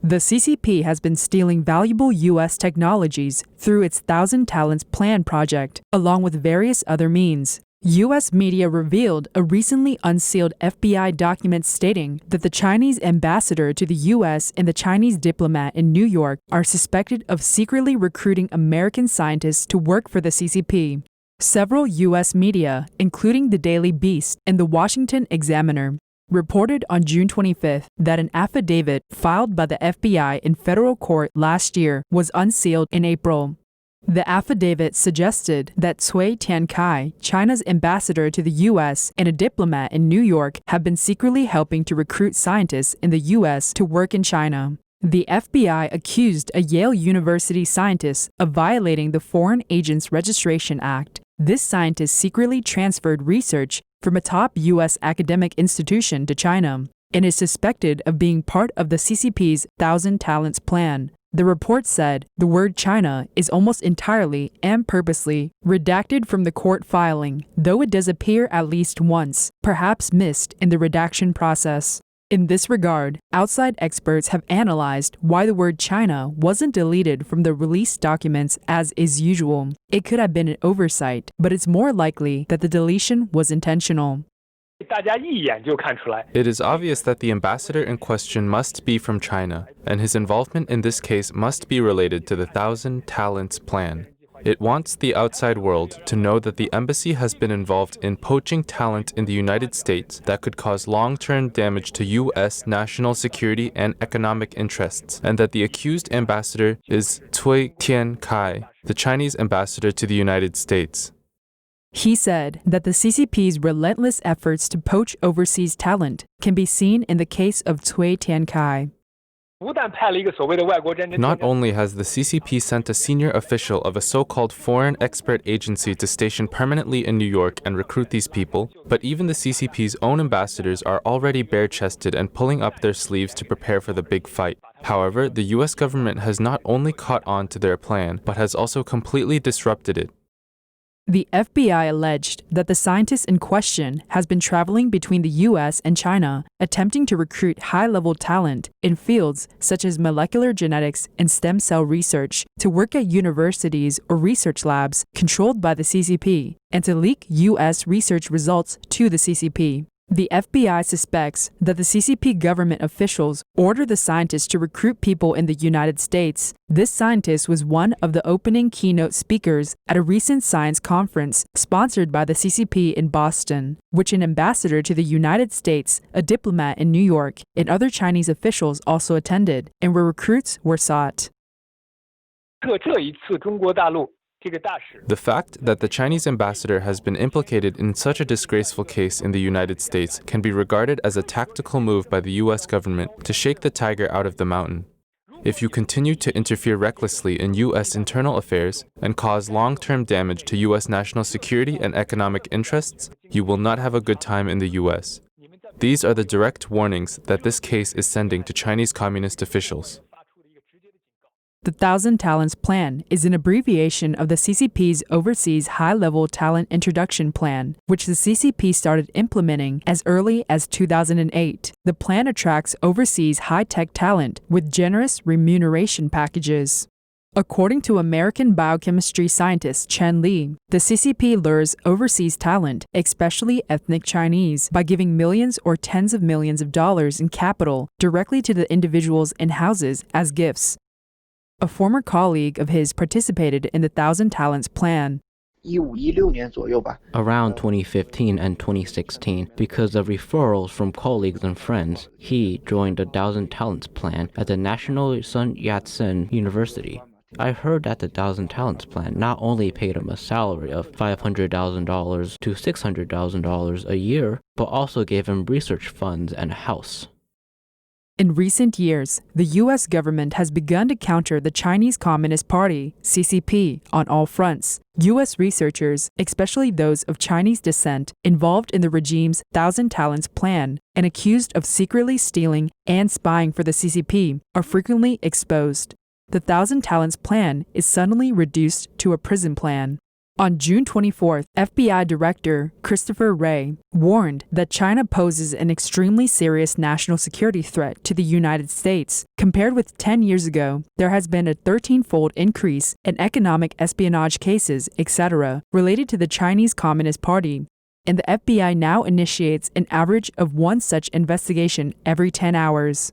The CCP has been stealing valuable U.S. technologies through its Thousand Talents Plan project, along with various other means. U.S. media revealed a recently unsealed FBI document stating that the Chinese ambassador to the U.S. and the Chinese diplomat in New York are suspected of secretly recruiting American scientists to work for the CCP. Several U.S. media, including the Daily Beast and the Washington Examiner, reported on June 25th that an affidavit filed by the FBI in federal court last year was unsealed in April. The affidavit suggested that Cui Tiankai, China's ambassador to the U.S. and a diplomat in New York, have been secretly helping to recruit scientists in the U.S. to work in China. The FBI accused a Yale University scientist of violating the Foreign Agents Registration Act. This scientist secretly transferred research from a top U.S. academic institution to China and is suspected of being part of the CCP's Thousand Talents Plan. The report said the word China is almost entirely and purposely redacted from the court filing, though it does appear at least once, perhaps missed in the redaction process. In this regard, outside experts have analyzed why the word China wasn't deleted from the released documents as is usual. It could have been an oversight, but it's more likely that the deletion was intentional. It is obvious that the ambassador in question must be from China, and his involvement in this case must be related to the Thousand Talents Plan. It wants the outside world to know that the embassy has been involved in poaching talent in the United States that could cause long-term damage to U.S. national security and economic interests, and that the accused ambassador is Cui Tiankai, the Chinese ambassador to the United States. He said that the CCP's relentless efforts to poach overseas talent can be seen in the case of Cui Tiankai. Not only has the CCP sent a senior official of a so-called foreign expert agency to station permanently in New York and recruit these people, but even the CCP's own ambassadors are already bare-chested and pulling up their sleeves to prepare for the big fight. However, the US government has not only caught on to their plan, but has also completely disrupted it. The FBI alleged that the scientist in question has been traveling between the U.S. and China, attempting to recruit high-level talent in fields such as molecular genetics and stem cell research to work at universities or research labs controlled by the CCP and to leak U.S. research results to the CCP. The FBI suspects that the CCP government officials ordered the scientist to recruit people in the United States. This scientist was one of the opening keynote speakers at a recent science conference sponsored by the CCP in Boston, which an ambassador to the United States, a diplomat in New York, and other Chinese officials also attended, and where recruits were sought. The fact that the Chinese ambassador has been implicated in such a disgraceful case in the United States can be regarded as a tactical move by the US government to shake the tiger out of the mountain. If you continue to interfere recklessly in US internal affairs and cause long-term damage to US national security and economic interests, you will not have a good time in the US. These are the direct warnings that this case is sending to Chinese communist officials. The Thousand Talents Plan is an abbreviation of the CCP's Overseas High-Level Talent Introduction Plan, which the CCP started implementing as early as 2008. The plan attracts overseas high-tech talent with generous remuneration packages. According to American biochemistry scientist Chen Li, the CCP lures overseas talent, especially ethnic Chinese, by giving millions or tens of millions of dollars in capital directly to the individuals and houses as gifts. A former colleague of his participated in the Thousand Talents Plan. Around 2015 and 2016, because of referrals from colleagues and friends, he joined the Thousand Talents Plan at the National Sun Yat-sen University. I heard that the Thousand Talents Plan not only paid him a salary of $500,000 to $600,000 a year, but also gave him research funds and a house. In recent years, the U.S. government has begun to counter the Chinese Communist Party, CCP, on all fronts. U.S. researchers, especially those of Chinese descent, involved in the regime's Thousand Talents Plan and accused of secretly stealing and spying for the CCP, are frequently exposed. The Thousand Talents Plan is suddenly reduced to a prison plan. On June 24th, FBI Director Christopher Wray warned that China poses an extremely serious national security threat to the United States. Compared with 10 years ago, there has been a 13-fold increase in economic espionage cases, etc., related to the Chinese Communist Party. And the FBI now initiates an average of one such investigation every 10 hours.